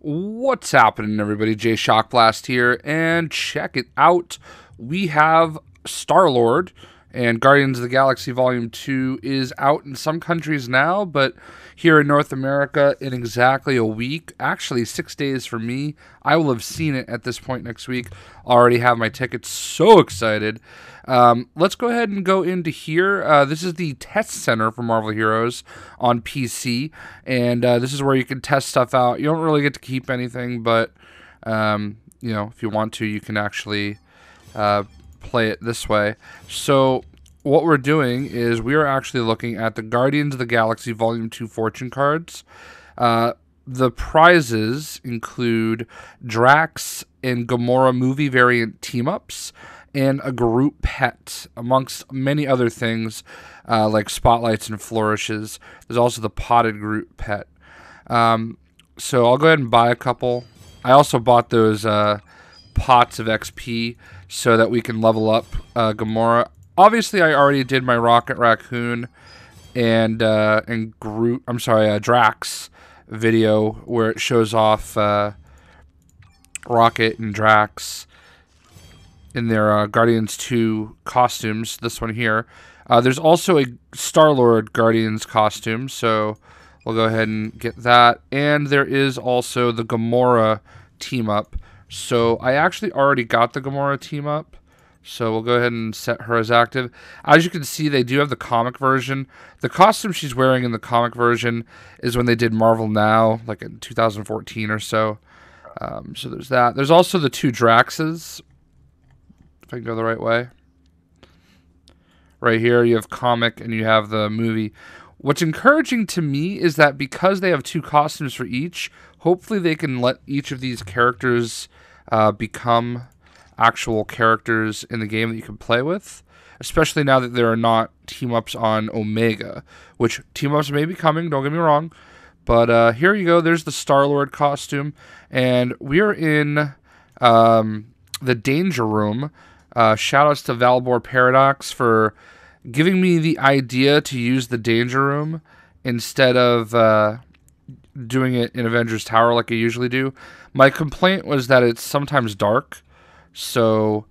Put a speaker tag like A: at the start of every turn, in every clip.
A: What's happening, everybody? JayShockblast here, and check it out. We have Star-Lord, and Guardians of the Galaxy Volume 2 is out in some countries now, but here in North America in exactly a week, actually 6 days for me. I will have seen it at this point next week. Already have my tickets, so excited. Let's go ahead and go into here. This is the test center for Marvel Heroes on PC, and this is where you can test stuff out. You don't really get to keep anything, but if you want to, you can actually play it this way. So what we're doing is we are actually looking at the Guardians of the Galaxy Volume 2 fortune cards. The prizes include Drax and Gamora movie variant team-ups, and a Groot pet, amongst many other things like spotlights and flourishes. There's also the potted Groot pet. So I'll go ahead and buy a couple. I also bought those pots of XP so that we can level up Gamora. Obviously, I already did my Rocket Raccoon and Groot. I'm sorry, Drax video where it shows off Rocket and Drax in their Guardians 2 costumes, this one here. There's also a Star-Lord Guardians costume, so we'll go ahead and get that. And there is also the Gamora team-up. So I actually already got the Gamora team-up, so we'll go ahead and set her as active. As you can see, they do have the comic version. The costume she's wearing in the comic version is when they did Marvel Now, like in 2014 or so. So there's that. There's also the two Draxes, if I can go the right way. Right here, you have comic and you have the movie. What's encouraging to me is that because they have two costumes for each, hopefully they can let each of these characters become actual characters in the game that you can play with, especially now that there are not team-ups on Omega, which team-ups may be coming, don't get me wrong. But here you go, there's the Star-Lord costume, and we are in the Danger Room. Shoutouts to Valbor Paradox for giving me the idea to use the Danger Room instead of doing it in Avengers Tower like I usually do. My complaint was that it's sometimes dark, so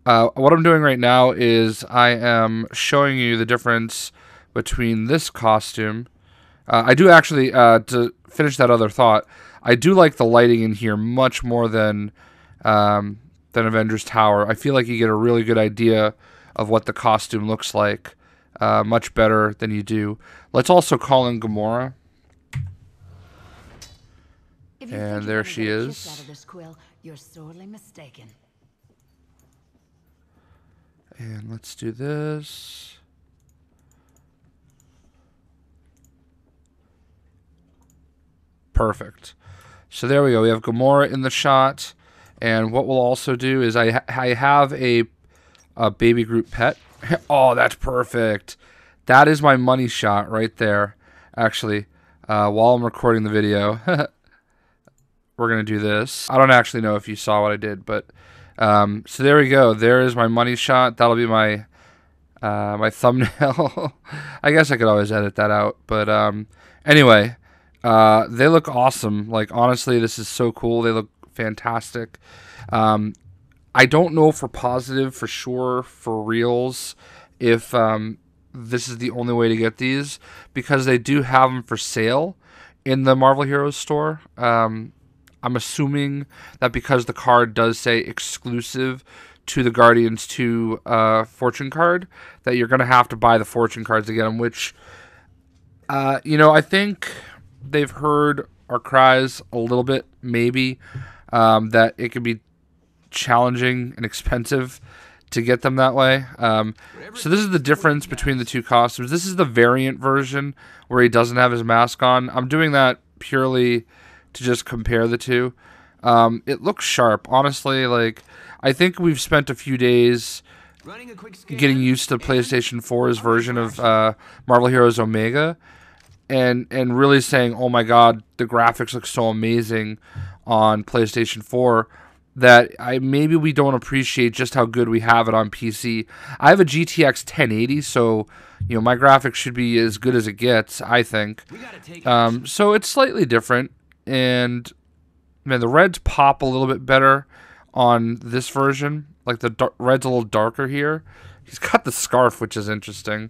A: what I'm doing right now is I am showing you the difference between this costume. I do actually, to finish that other thought, I do like the lighting in here much more than Avengers Tower. I feel like you get a really good idea of what the costume looks like, much better than you do. Let's also call in Gamora. And there she is.
B: Out of this quill, you're sorely mistaken.
A: And let's do this. Perfect. So there we go. We have Gamora in the shot. And what we'll also do is I have a baby Groot pet. Oh, that's perfect. That is my money shot right there. Actually, while I'm recording the video, we're going to do this. I don't actually know if you saw what I did, but so there we go. There is my money shot. That'll be my my thumbnail. I guess I could always edit that out. But anyway, they look awesome. Like, honestly, this is so cool. They look fantastic. I don't know for positive, for sure, for reals, if this is the only way to get these, because they do have them for sale in the Marvel Heroes store. I'm assuming that because the card does say exclusive to the Guardians 2 fortune card, that you're going to have to buy the fortune cards to get them, which, I think they've heard our cries a little bit, maybe, that it could be challenging and expensive to get them that way. So this is the difference between the two costumes. This is the variant version where he doesn't have his mask on. I'm doing that purely to just compare the two. It looks sharp, honestly. Like, I think we've spent a few days getting used to PlayStation 4's version of Marvel Heroes Omega, and really saying, oh my god, the graphics look so amazing on PlayStation 4, that maybe we don't appreciate just how good we have it on PC. I have a GTX 1080, so my graphics should be as good as it gets, I think. So it's slightly different, and Man, the reds pop a little bit better on this version. Like the red's a little darker here. He's got the scarf, which is interesting,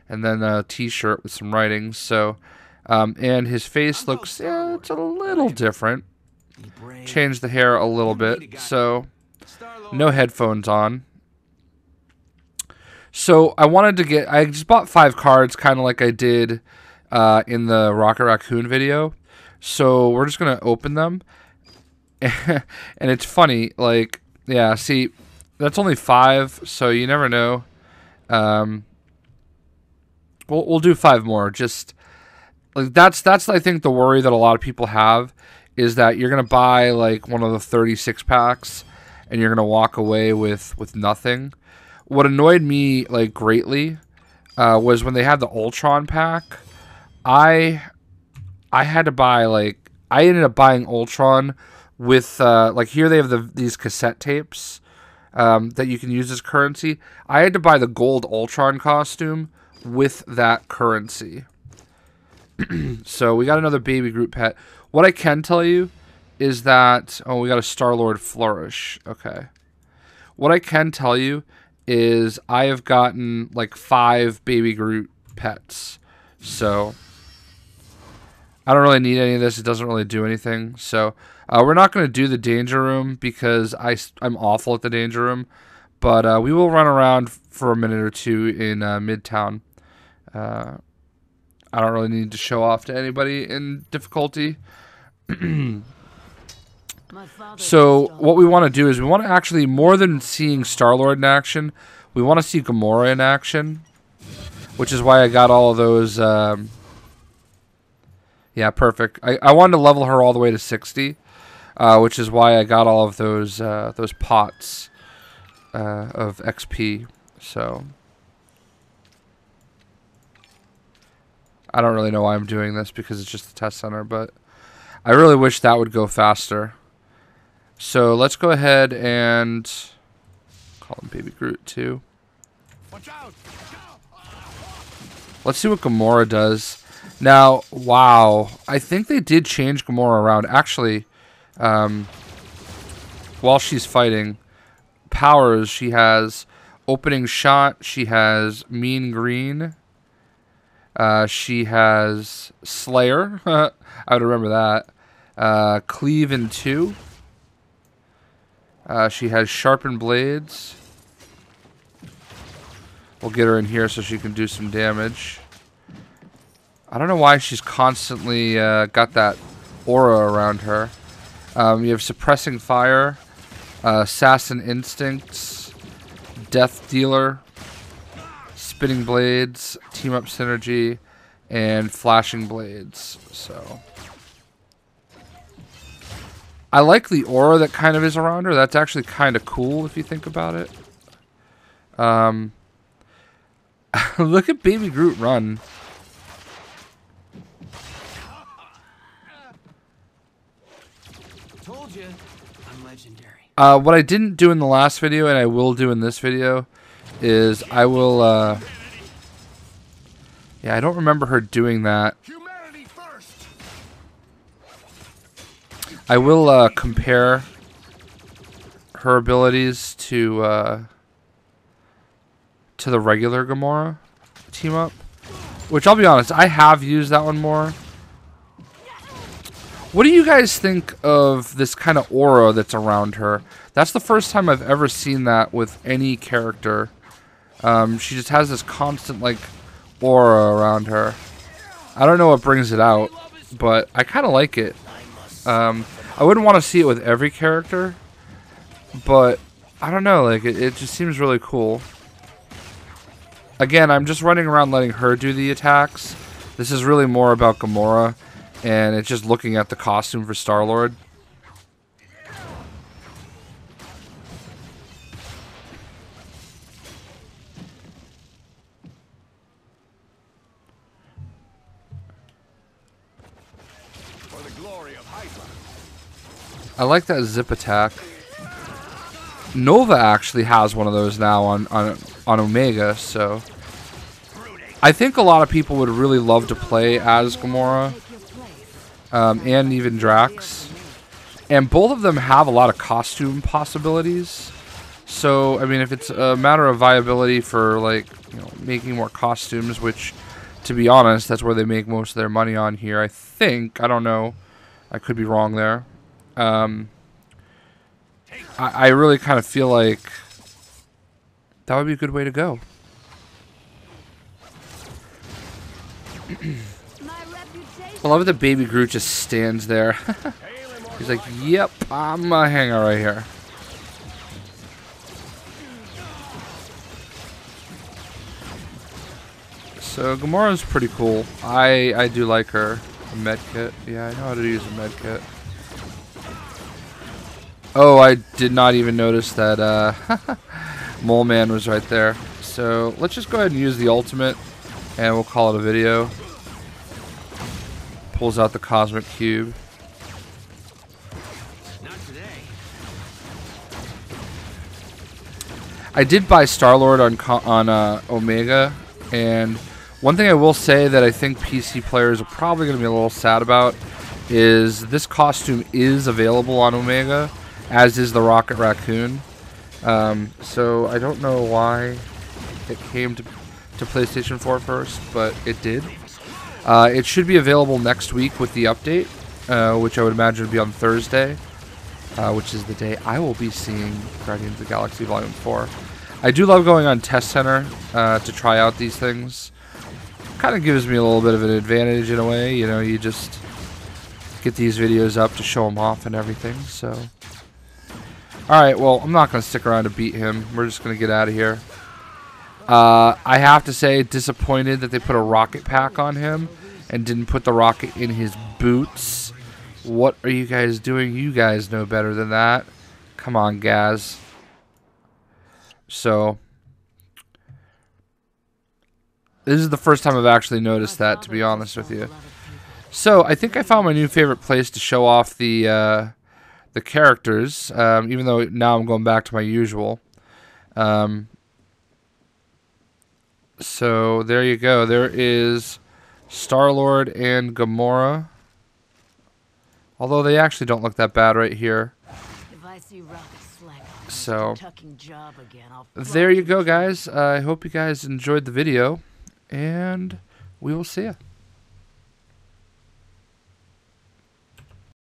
A: and then a t-shirt with some writing. So, and his face looks, yeah, it's a little different. Changed the hair a little bit. So, no headphones on. So I just bought 5 cards, kind of like I did in the Rocket Raccoon video. So we're just gonna open them, and it's funny, like, yeah, see, that's only 5, so you never know. We'll do 5 more. Just like that's I think the worry that a lot of people have is that you're gonna buy like one of the 36 packs and you're gonna walk away with nothing. What annoyed me like greatly was when they had the Ultron pack. I had to buy like I ended up buying Ultron with like here they have these cassette tapes that you can use as currency. I had to buy the gold Ultron costume with that currency. So we got another baby Groot pet. What I can tell you is that we got a Star-Lord Flourish. Okay. What I can tell you is I have gotten like 5 baby Groot pets. So I don't really need any of this. It doesn't really do anything. So we're not going to do the danger room because I'm awful at the danger room. But we will run around for a minute or two in Midtown. I don't really need to show off to anybody in difficulty. So what we want to do is we want to actually, more than seeing Star-Lord in action, we want to see Gamora in action. Which is why I got all of those... yeah, perfect. I wanted to level her all the way to 60. Which is why I got all of those pots of XP. So... I don't really know why I'm doing this because it's just a test center, but I really wish that would go faster. So let's go ahead and call him Baby Groot too. Let's see what Gamora does. Now, wow, I think they did change Gamora around. Actually, while she's fighting, powers, she has opening shot, she has mean green. She has Slayer. I would remember that. Cleave in 2. She has Sharpened Blades. We'll get her in here so she can do some damage. I don't know why she's constantly got that aura around her. You have Suppressing Fire, Assassin Instincts, Death Dealer, Spinning Blades, Team Up Synergy, and Flashing Blades. So I like the aura that kind of is around her. That's actually kind of cool if you think about it. Look at Baby Groot run.
C: Told you, I'm legendary.
A: What I didn't do in the last video, and I will do in this video, is I will, yeah, I don't remember her doing that. I will, compare her abilities to the regular Gamora team up. Which, I'll be honest, I have used that one more. What do you guys think of this kind of aura that's around her? That's the first time I've ever seen that with any character. She just has this constant, like, aura around her. I don't know what brings it out, but I kind of like it. I wouldn't want to see it with every character, but I don't know, like, it just seems really cool. Again, I'm just running around letting her do the attacks. This is really more about Gamora, and it's just looking at the costume for Star-Lord. I like that zip attack. Nova actually has one of those now on Omega, so I think a lot of people would really love to play as Gamora, and even Drax. And both of them have a lot of costume possibilities. So, I mean, if it's a matter of viability for, like, you know, making more costumes, which, to be honest, that's where they make most of their money on here, I think. I don't know. I could be wrong there. I really kind of feel like that would be a good way to go. I love that Baby Groot just stands there. He's like, yep, I'm a hanger right here. So Gamora's pretty cool. I do like her. A medkit. Yeah, I know how to use a medkit. Oh, I did not even notice that Mole Man was right there. So let's just go ahead and use the ultimate, and we'll call it a video. Pulls out the Cosmic Cube.
C: Not today.
A: I did buy Star-Lord on Omega, and one thing I will say that I think PC players are probably going to be a little sad about is this costume is available on Omega, as is the Rocket Raccoon. So I don't know why it came to PlayStation 4 first, but it did. It should be available next week with the update, which I would imagine would be on Thursday, which is the day I will be seeing Guardians of the Galaxy Volume 4. I do love going on Test Center to try out these things. Kind of gives me a little bit of an advantage in a way. You know, you just get these videos up to show them off and everything. So, alright, well, I'm not going to stick around to beat him. We're just going to get out of here. I have to say, disappointed that they put a rocket pack on him and didn't put the rocket in his boots. What are you guys doing? You guys know better than that. Come on, Gaz. So, this is the first time I've actually noticed that, to be honest with you. So, I think I found my new favorite place to show off the characters, even though now I'm going back to my usual. So, there you go. There is Star-Lord and Gamora. Although they actually don't look that bad right here. So, there you go, guys. I hope you guys enjoyed the video, and we will see ya.